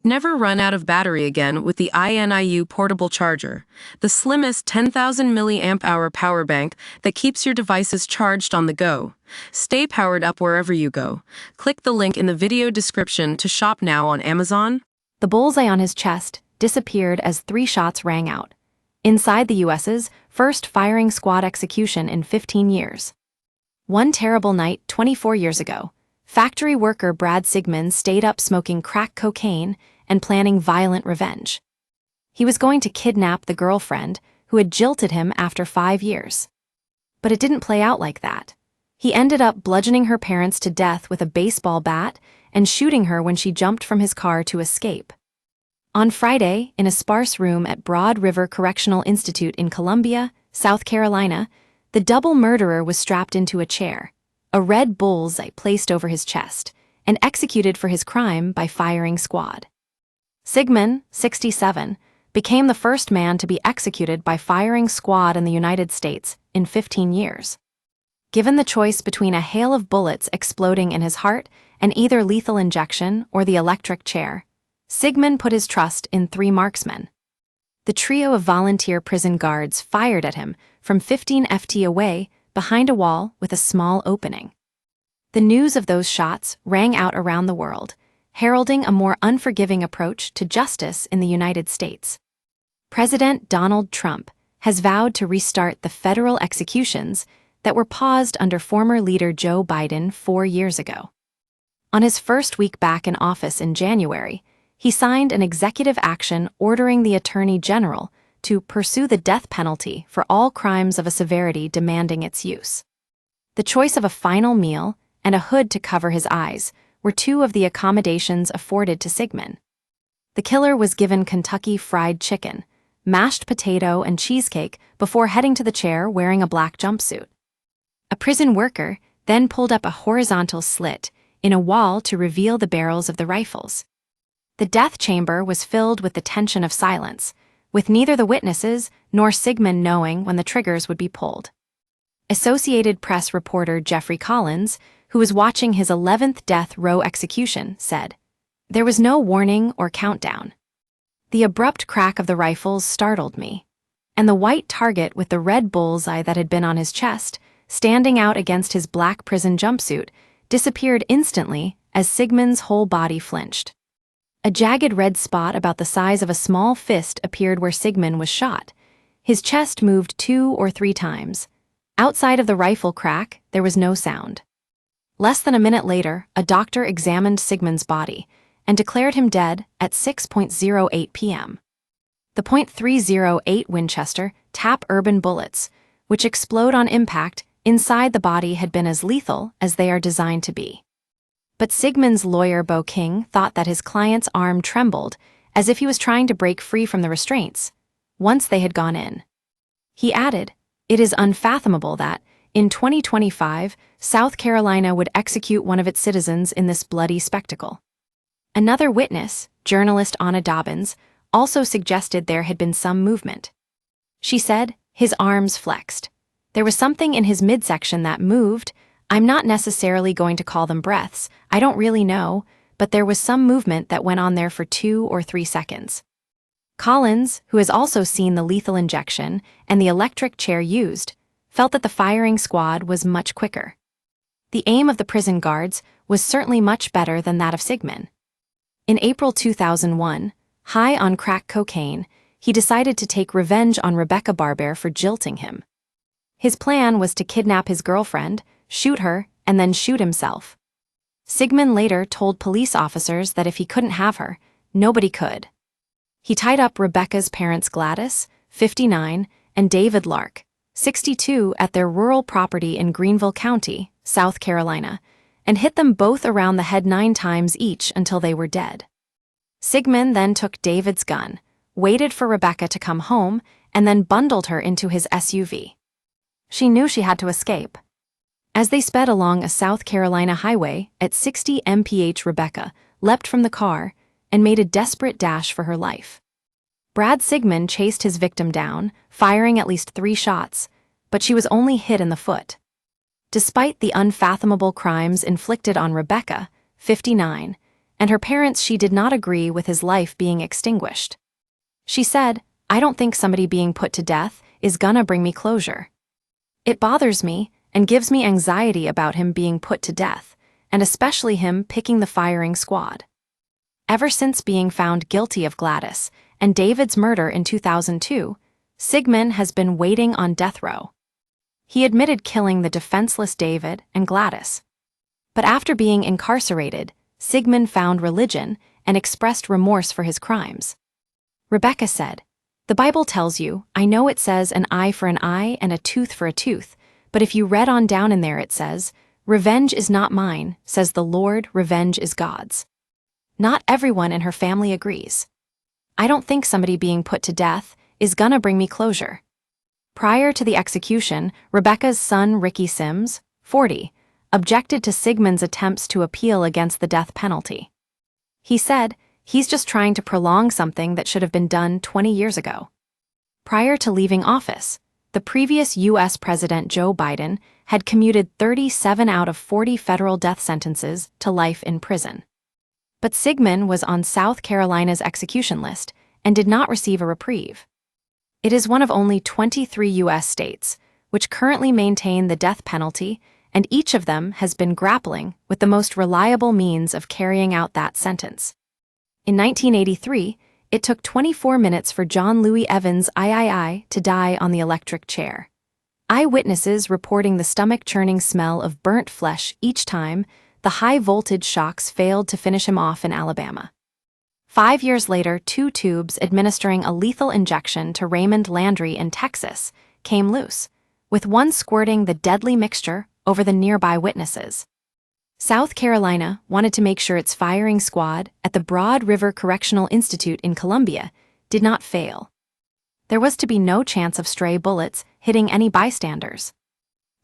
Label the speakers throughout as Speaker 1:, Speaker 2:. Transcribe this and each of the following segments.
Speaker 1: Never run out of battery again with the INIU portable charger, the slimmest 10,000 milliamp hour power bank that keeps your devices charged on the go. Stay powered up wherever you go. Click the link in the video description to shop now on Amazon.
Speaker 2: The bullseye on his chest disappeared as 3 shots rang out. Inside the U.S.'s first firing squad execution in 15 years. One terrible night 24 years ago, factory worker Brad Sigmund stayed up smoking crack cocaine and planning violent revenge. He was going to kidnap the girlfriend who had jilted him after 5 years. But it didn't play out like that. He ended up bludgeoning her parents to death with a baseball bat and shooting her when she jumped from his car to escape. On Friday, in a sparse room at Broad River Correctional Institute in Columbia, South Carolina, the double murderer was strapped into a chair, a red bullseye placed over his chest, and executed for his crime by firing squad. Sigmund, 67, became the first man to be executed by firing squad in the United States in 15 years. Given the choice between a hail of bullets exploding in his heart and either lethal injection or the electric chair, Sigmund put his trust in 3 marksmen. The trio of volunteer prison guards fired at him from 15 ft away behind a wall with a small opening. The news of those shots rang out around the world, heralding a more unforgiving approach to justice in the United States. President Donald Trump has vowed to restart the federal executions that were paused under former leader Joe Biden 4 years ago. On his first week back in office in January, he signed an executive action ordering the Attorney General to pursue the death penalty for all crimes of a severity demanding its use. The choice of a final meal and a hood to cover his eyes were 2 of the accommodations afforded to Sigmund. The killer was given Kentucky Fried Chicken, mashed potato, and cheesecake before heading to the chair wearing a black jumpsuit. A prison worker then pulled up a horizontal slit in a wall to reveal the barrels of the rifles. The death chamber was filled with the tension of silence, with neither the witnesses nor Sigmund knowing when the triggers would be pulled. Associated Press reporter Jeffrey Collins, who was watching his 11th death row execution, said, "There was no warning or countdown. The abrupt crack of the rifles startled me, and the white target with the red bullseye that had been on his chest, standing out against his black prison jumpsuit, disappeared instantly as Sigmund's whole body flinched. A jagged red spot about the size of a small fist appeared where Sigmund was shot. His chest moved 2 or 3 times. Outside of the rifle crack, there was no sound. Less than a minute later, a doctor examined Sigmund's body and declared him dead at 6:08 p.m. The .308 Winchester tap urban bullets, which explode on impact inside the body, had been as lethal as they are designed to be. But Sigmund's lawyer Bo King thought that his client's arm trembled as if he was trying to break free from the restraints once they had gone in. He added, "It is unfathomable that, in 2025, South Carolina would execute one of its citizens in this bloody spectacle." Another witness, journalist Anna Dobbins, also suggested there had been some movement. She said, "His arms flexed. There was something in his midsection that moved. I'm not necessarily going to call them breaths, I don't really know, but there was some movement that went on there for 2 or 3 seconds." Collins, who has also seen the lethal injection and the electric chair used, felt that the firing squad was much quicker. The aim of the prison guards was certainly much better than that of Sigmund. In April 2001, high on crack cocaine, he decided to take revenge on Rebecca Barber for jilting him. His plan was to kidnap his girlfriend, shoot her, and then shoot himself. Sigmund later told police officers that if he couldn't have her, nobody could. He tied up Rebecca's parents Gladys, 59, and David Lark, 62, at their rural property in Greenville County, South Carolina, and hit them both around the head 9 times each until they were dead. Sigmund then took David's gun, waited for Rebecca to come home, and then bundled her into his SUV. She knew she had to escape. As they sped along a South Carolina highway at 60 mph, Rebecca leapt from the car and made a desperate dash for her life. Brad Sigmund chased his victim down, firing at least 3 shots, but she was only hit in the foot. Despite the unfathomable crimes inflicted on Rebecca, 59, and her parents she did not agree with his life being extinguished. She said, "I don't think somebody being put to death is gonna bring me closure. It bothers me and gives me anxiety about him being put to death, and especially him picking the firing squad." Ever since being found guilty of Gladys and David's murder in 2002, Sigmund has been waiting on death row. He admitted killing the defenseless David and Gladys. But after being incarcerated, Sigmund found religion and expressed remorse for his crimes. Rebecca said, "The Bible tells you, I know it says an eye for an eye and a tooth for a tooth, but if you read on down in there it says, 'Revenge is not mine, says the Lord, revenge is God's.'" Not everyone in her family agrees. "I don't think somebody being put to death is gonna bring me closure." Prior to the execution, Rebecca's son Ricky Sims, 40, objected to Sigmund's attempts to appeal against the death penalty. He said, "He's just trying to prolong something that should have been done 20 years ago." Prior to leaving office, the previous U.S. President Joe Biden had commuted 37 out of 40 federal death sentences to life in prison. But Sigmund was on South Carolina's execution list and did not receive a reprieve. It is one of only 23 U.S. states which currently maintain the death penalty, and each of them has been grappling with the most reliable means of carrying out that sentence. In 1983, it took 24 minutes for John Louis Evans III to die on the electric chair. Eyewitnesses reporting the stomach-churning smell of burnt flesh each time the high-voltage shocks failed to finish him off in Alabama. 5 years later, 2 tubes administering a lethal injection to Raymond Landry in Texas came loose, with one squirting the deadly mixture over the nearby witnesses. South Carolina wanted to make sure its firing squad at the Broad River Correctional Institute in Columbia did not fail. There was to be no chance of stray bullets hitting any bystanders.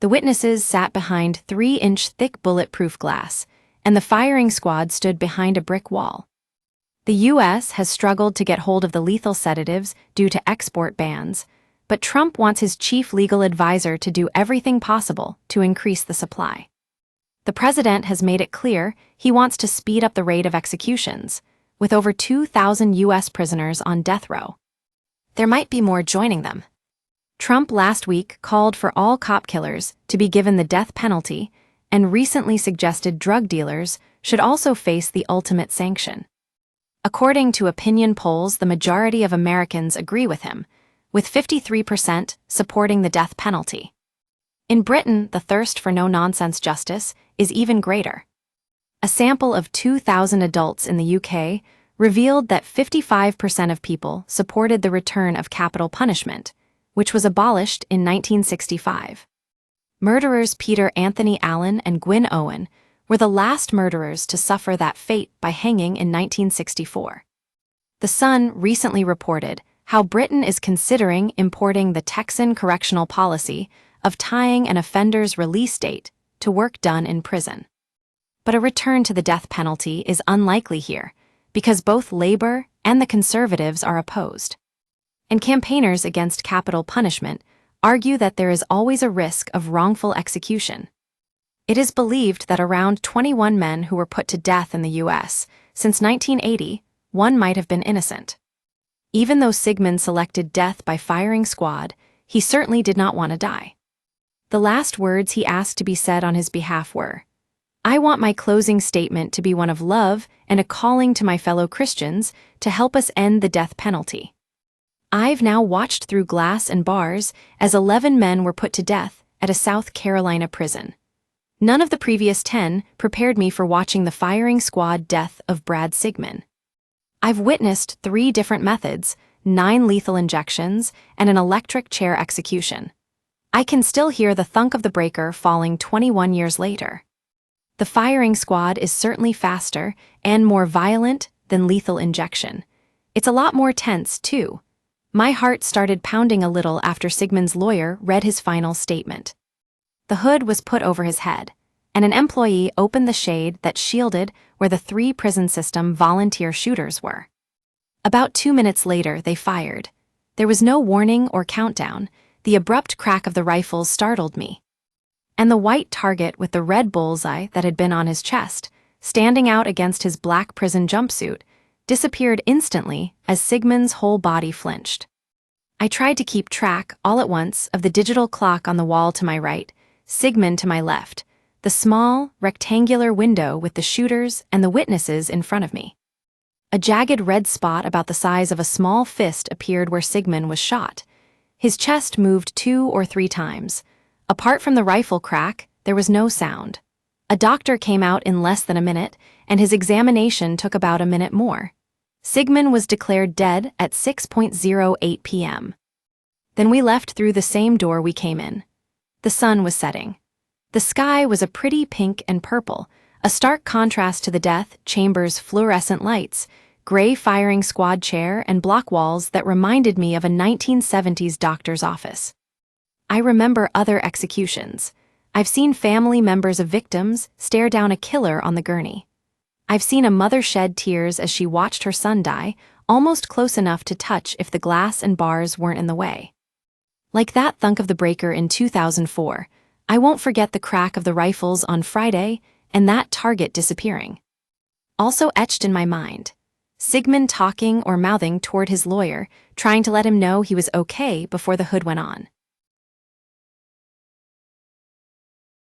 Speaker 2: The witnesses sat behind 3-inch thick bulletproof glass, and the firing squad stood behind a brick wall. The U.S. has struggled to get hold of the lethal sedatives due to export bans, but Trump wants his chief legal advisor to do everything possible to increase the supply. The president has made it clear he wants to speed up the rate of executions, with over 2,000 U.S. prisoners on death row. There might be more joining them. Trump last week called for all cop killers to be given the death penalty and recently suggested drug dealers should also face the ultimate sanction. According to opinion polls, the majority of Americans agree with him, with 53% supporting the death penalty. In Britain, the thirst for no-nonsense justice is even greater. A sample of 2,000 adults in the UK revealed that 55% of people supported the return of capital punishment, which was abolished in 1965. Murderers Peter Anthony Allen and Gwyn Owen were the last murderers to suffer that fate by hanging in 1964. The Sun recently reported how Britain is considering importing the Texan correctional policy of tying an offender's release date to work done in prison. But a return to the death penalty is unlikely here, because both Labour and the Conservatives are opposed. And campaigners against capital punishment argue that there is always a risk of wrongful execution. It is believed that around 21 men who were put to death in the U.S. since 1980, one might have been innocent. Even though Sigmund selected death by firing squad, he certainly did not want to die. The last words he asked to be said on his behalf were, "I want my closing statement to be one of love and a calling to my fellow Christians to help us end the death penalty. I've now watched through glass and bars as 11 men were put to death at a South Carolina prison. None of the previous 10 prepared me for watching the firing squad death of Brad Sigmund. I've witnessed 3 different methods, 9 lethal injections, and an electric chair execution. I can still hear the thunk of the breaker falling 21 years later. The firing squad is certainly faster and more violent than lethal injection. It's a lot more tense, too. My heart started pounding a little after Sigmund's lawyer read his final statement. The hood was put over his head, and an employee opened the shade that shielded where the 3 prison system volunteer shooters were. About 2 minutes later, they fired. There was no warning or countdown. The abrupt crack of the rifles startled me. And the white target with the red bullseye that had been on his chest standing out against his black prison jumpsuit, disappeared instantly as Sigmund's whole body flinched. I tried to keep track, all at once, of the digital clock on the wall to my right, Sigmund to my left, the small, rectangular window with the shooters and the witnesses in front of me. A jagged red spot about the size of a small fist appeared where Sigmund was shot. His chest moved 2 or 3 times. Apart from the rifle crack, there was no sound. A doctor came out in less than a minute, and his examination took about a minute more. Sigmund was declared dead at 6:08 p.m. Then we left through the same door we came in. The sun was setting. The sky was a pretty pink and purple, a stark contrast to the death chamber's fluorescent lights, gray firing squad chair, and block walls that reminded me of a 1970s doctor's office. I remember other executions. I've seen family members of victims stare down a killer on the gurney. I've seen a mother shed tears as she watched her son die, almost close enough to touch if the glass and bars weren't in the way. Like that thunk of the breaker in 2004, I won't forget the crack of the rifles on Friday and that target disappearing. Also etched in my mind, Sigmund talking or mouthing toward his lawyer, trying to let him know he was okay before the hood went on.